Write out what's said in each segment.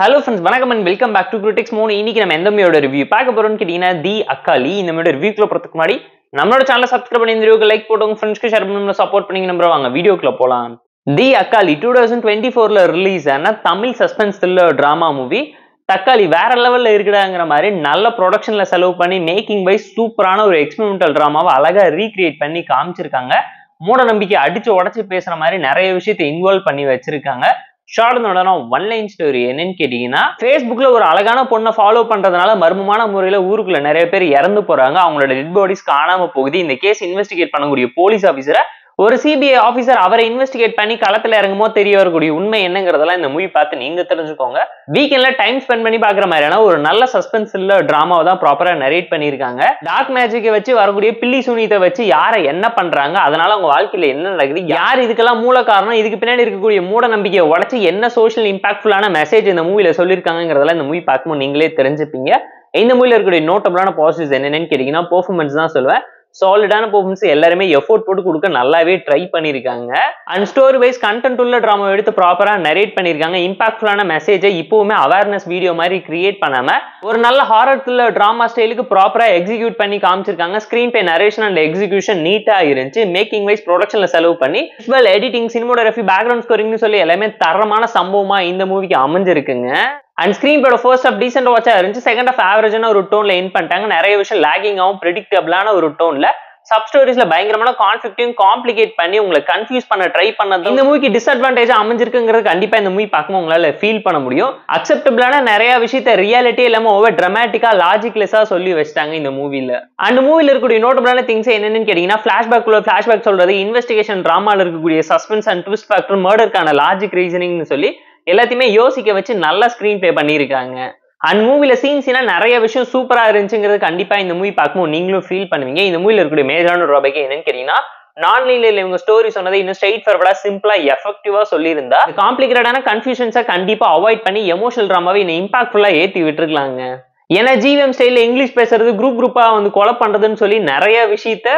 Hello friends, வணக்கம் and welcome back to Critics Mode. இன்னைக்கு நம்ம எந்த மூவியோட ரிவ்யூ பார்க்க போறோம்னு கேட்டீங்கன்னா தி அக்காலி. இந்த மூவியோட ரிவ்யூக்குள்ள போறதுக்கு முன்னாடி நம்மளோட சேனலை சப்ஸ்கிரைப் பண்ணி இந்த வீடியோக்கு லைக் போட்டு உங்க ஃப்ரெண்ட்ஸ்க்கு ஷேர் பண்ணி சப்போர்ட் பண்ணி நம்புறோம். வாங்க வீடியோக்குள்ள போலாம். தி அக்காலி 2024ல ரிலீஸ் ஆன Tamil suspense thriller drama movie. தக்காளி வேற லெவல்ல இருக்குடாங்கிற மாதிரி நல்ல ப்ரொடக்ஷன்ல செலவு பண்ணி மேக்கிங் வைஸ் சூப்பரான ஒரு எக்ஸ்பெரிமெண்டல் டிராமாவை அழகா ரீக்ரியேட் பண்ணி காமிச்சிருக்காங்க. மூட நம்பிக்கை அடிச்சு உடச்சு பேசுற மாதிரி நிறைய விஷயத்தை இன்வால்வ் பண்ணி வச்சிருக்காங்க. ஒன்லைன் ஸ்டோரி என்னன்னு கேட்டீங்கன்னா, Facebookல ஒரு அழகான பொண்ணை ஃபாலோ பண்றதுனால மர்மமான முறையில ஊருக்குள்ள நிறைய பேர் இறந்து போறாங்க. அவங்களோட டெட் பாடிஸ் காணாம போகுது. இந்த கேஸ் இன்வெஸ்டிகேட் பண்ணக்கூடிய போலீஸ் ஆபீசரை ஒரு சிபிஐ ஆபீசர் அவரை இன்வெஸ்டிகேட் பண்ணி களத்துல இறங்குமோ தெரிய வரக்கூடிய உண்மை என்னங்கிறதெல்லாம் இந்த மூவி பார்த்து நீங்க தெரிஞ்சுக்கோங்க. வீக்கெண்ட்ல டைம் ஸ்பெண்ட் பண்ணி பாக்குற மாதிரியான ஒரு நல்ல சஸ்பென்ஸ் இல்ல டிராமாவை தான் ப்ராப்பரா நரேட் பண்ணிருக்காங்க. டார்க் மேஜிக்கை வச்சு வரக்கூடிய பில்லி சூனியத்தை வச்சு யாரை என்ன பண்றாங்க, அதனால அவங்க வாழ்க்கையில என்ன நடக்குது, யார் இதுக்கெல்லாம் மூல காரணம், இதுக்கு பின்னாடி இருக்கக்கூடிய மூட நம்பிக்கையை உடைச்சு என்ன சோஷியல் இம்பாக்ட்ஃபுல்லான மெசேஜ் இந்த மூவில சொல்லியிருக்காங்கிறதெல்லாம் இந்த மூவி பார்க்கும்போது நீங்களே தெரிஞ்சுப்பீங்க. இந்த மூவில இருக்கக்கூடிய நோட்டபிளான பாசிட்டிவ்ஸ் என்னென்னு கேட்டீங்கன்னா, பெர்ஃபார்மன்ஸ் தான் சொல்லுவேன். சாலிடான பெர்ஃபார்மன்ஸ் எல்லாருமே எஃபோர்ட் போட்டு கொடுக்க நல்லாவே ட்ரை பண்ணிருக்காங்க. அண்ட் ஸ்டோரி வைஸ் கண்டென்ட் உள்ள டிராமா எடுத்து ப்ராப்பரா நரேட் பண்ணிருக்காங்க. இம்பாக்ட்ஃபுல்லான மெசேஜை இப்பவுமே அவேர்னஸ் வீடியோ மாதிரி கிரியேட் பண்ணாம ஒரு நல்ல ஹாரர் த்ரில்லர் டிராமா ஸ்டைலுக்கு ப்ராப்பரா எக்ஸிக்யூட் பண்ணி காமிச்சிருக்காங்க. Screenplay narration and execution நீட்டா இருந்துச்சு. மேக்கிங் வைஸ் ப்ரொடக்ஷன்ல செலவு பண்ணி விஷுவல் எடிட்டிங், சினிமோகிராஃபி, பேக்ரவுண்ட் ஸ்கோரிங்னு சொல்லி எல்லாமே தரமான சம்பவமா இந்த மூவிக்கு அமைஞ்சிருக்குங்க. அண்ட் ஸ்கிரீன் பேட ஃபர்ஸ்ட் ஆஃப் டீசென்ட் வாட்சா இருந்துச்சு. செகண்ட் ஆஃப் ஆவரேஜான ஒரு டோன்ல என் பண்ணிட்டாங்க. நிறைய விஷயம் லாகிங்காகவும் ப்ரெடிக்டபிளான ஒரு டோன்ல சப் ஸ்டோரிஸ்ல பயங்கரமான கான்ஃபிளிக்டையும் காம்ப்ளிகேட் பண்ணி உங்களை கன்ஃபியூஸ் பண்ண ட்ரை பண்ணது இந்த மூவிக்கு டிஸ்அட்வான்டேஜ் அமைஞ்சிருக்குங்கிறது கண்டிப்பா இந்த மூவி பார்க்கும்போது உங்களால ஃபீல் பண்ண முடியும். அக்செப்டபிளான நிறைய விஷயத்த ரியாலிட்டி இல்லாம ஓவர் டிராமாட்டிக்கா லாஜிக்லெஸ்ஸா சொல்லி வச்சிட்டாங்க இந்த மூவில. அண்ட் மூவில இருக்கக்கூடிய நோட்டபிளான திங்ஸ் என்னன்னு கேட்டீங்கன்னா, ஃபிளாஷ்பேக் சொல்றது, இன்வெஸ்டிகேஷன் டிராமால இருக்கக்கூடிய சஸ்பென்ஸ் அண்ட் ட்விஸ்ட் ஃபேக்டர், மர்டருக்கான லாஜிக் ரீசனிங்னு சொல்லி எல்லாத்தையுமே யோசிக்க வச்சு நல்லா ஸ்கிரீன் பிளே பண்ணியிருக்காங்க. அண்ட் மூவில சீன்ஸ்னா நிறைய விஷயம் சூப்பரா இருந்துச்சுங்கிறது கண்டிப்பா இந்த மூவி பார்க்கும்போது நீங்களும் ஃபீல் பண்ணுவீங்க. இந்த மூவில இருக்கக்கூடிய மேஜரான ட்ராபேக் என்னன்னு கேட்டீங்கன்னா, நான்லைன்ல இவங்க ஸ்டோரி சொன்னதை இன்னும் ஸ்ட்ரெயிட் ஃபார்வர்டா சிம்பிளா எஃபெக்டிவா சொல்லியிருந்தா காம்ப்ளிகேட்டடான கன்ஃபியூஷன்ஸை கண்டிப்பா அவாய்ட் பண்ணி எமோஷனல் டிராமாவை இன்னும் இம்பாக்ட்ஃபுல்லா ஏத்தி விட்டுருக்கலாங்க. ஏன்னா ஜிவிஎம் ஸ்டைல இங்கிலீஷ் பேசுறது, குரூப்பா வந்து கொலை பண்றதுன்னு சொல்லி நிறைய விஷயத்த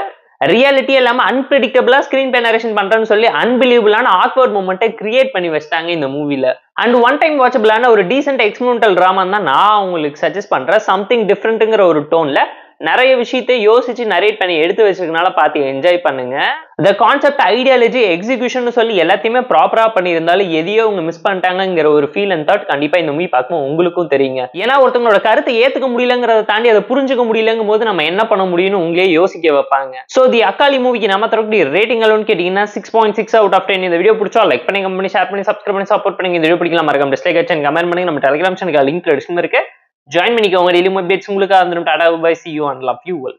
ரியாலிட்டி இல்லாம அன்பிரடிக்டபிளா ஸ்கிரீன் பே நரேஷன் பண்றேன்னு சொல்லி அன்பிலீவபிளான ஆக்வர்ட் மூமெண்ட்டை கிரியேட் பண்ணி வச்சிட்டாங்க இந்த மூவில. அண்ட் ஒன் டைம் வாட்சபிளான ஒரு டீசென்ட் எக்ஸ்பெரிமெண்டல் டிராமா தான் நான் உங்களுக்கு சஜஸ்ட் பண்றேன். சம்திங் டிஃப்ரெண்ட்ங்கிற ஒரு டோன்ல நிறைய விஷயத்தை யோசிச்சு நரேட் பண்ணி எடுத்து வச்சிருக்கனால பார்த்து என்ஜாய் பண்ணுங்க. இந்த கான்செப்ட், ஐடியாலஜி, எக்ஸிகியூஷன் சொல்லி எல்லாத்தையுமே ப்ராப்பரா பண்ணியிருந்தாலும் எதையோ அவங்க மிஸ் பண்ணிட்டாங்கிற ஒரு ஃபீல் அண்ட் தாட் கண்டிப்பா இந்த மூவி பார்க்கும் உங்களுக்கும் தெரியுங்க. ஏன்னா ஒருத்தவங்களோட கருத்தை ஏத்துக்க முடியலங்கிறத தாண்டி அதை புரிஞ்சுக்க முடியலங்கும் போது நம்ம என்ன பண்ண முடியும்னு உங்களே யோசிக்க வைப்பாங்க. சோ தி அக்காலி மூவிக்கு நம்ம தரக்கூடிய ரேட்டிங் அளவுன்னு கேட்டீங்கன்னா 6.6 அவுட் ஆஃப் 10. இந்த வீடியோ பிடிச்சா லைக் பண்ணி, கமெண்ட் பண்ணி, ஷேர் பண்ணி, சப்ஸ்கிரைப் பண்ணி சப்போர்ட் பண்ணுங்க. இந்த வீடியோ பிடிக்கலாம் மறக்காம டிஸ்லைக் அடிச்சு கமெண்ட் பண்ணுங்க. நம்ம டெலிகிராம் சேனலுக்கு லிங்க் டிஸ்கிரிப்ஷன்ல இருக்கு, ஜாயின் பண்ணிக்கோங்க. டெய்லி அப்டேட்ஸ் உங்களுக்கு வந்துடும். Tata bye, see you and love you all.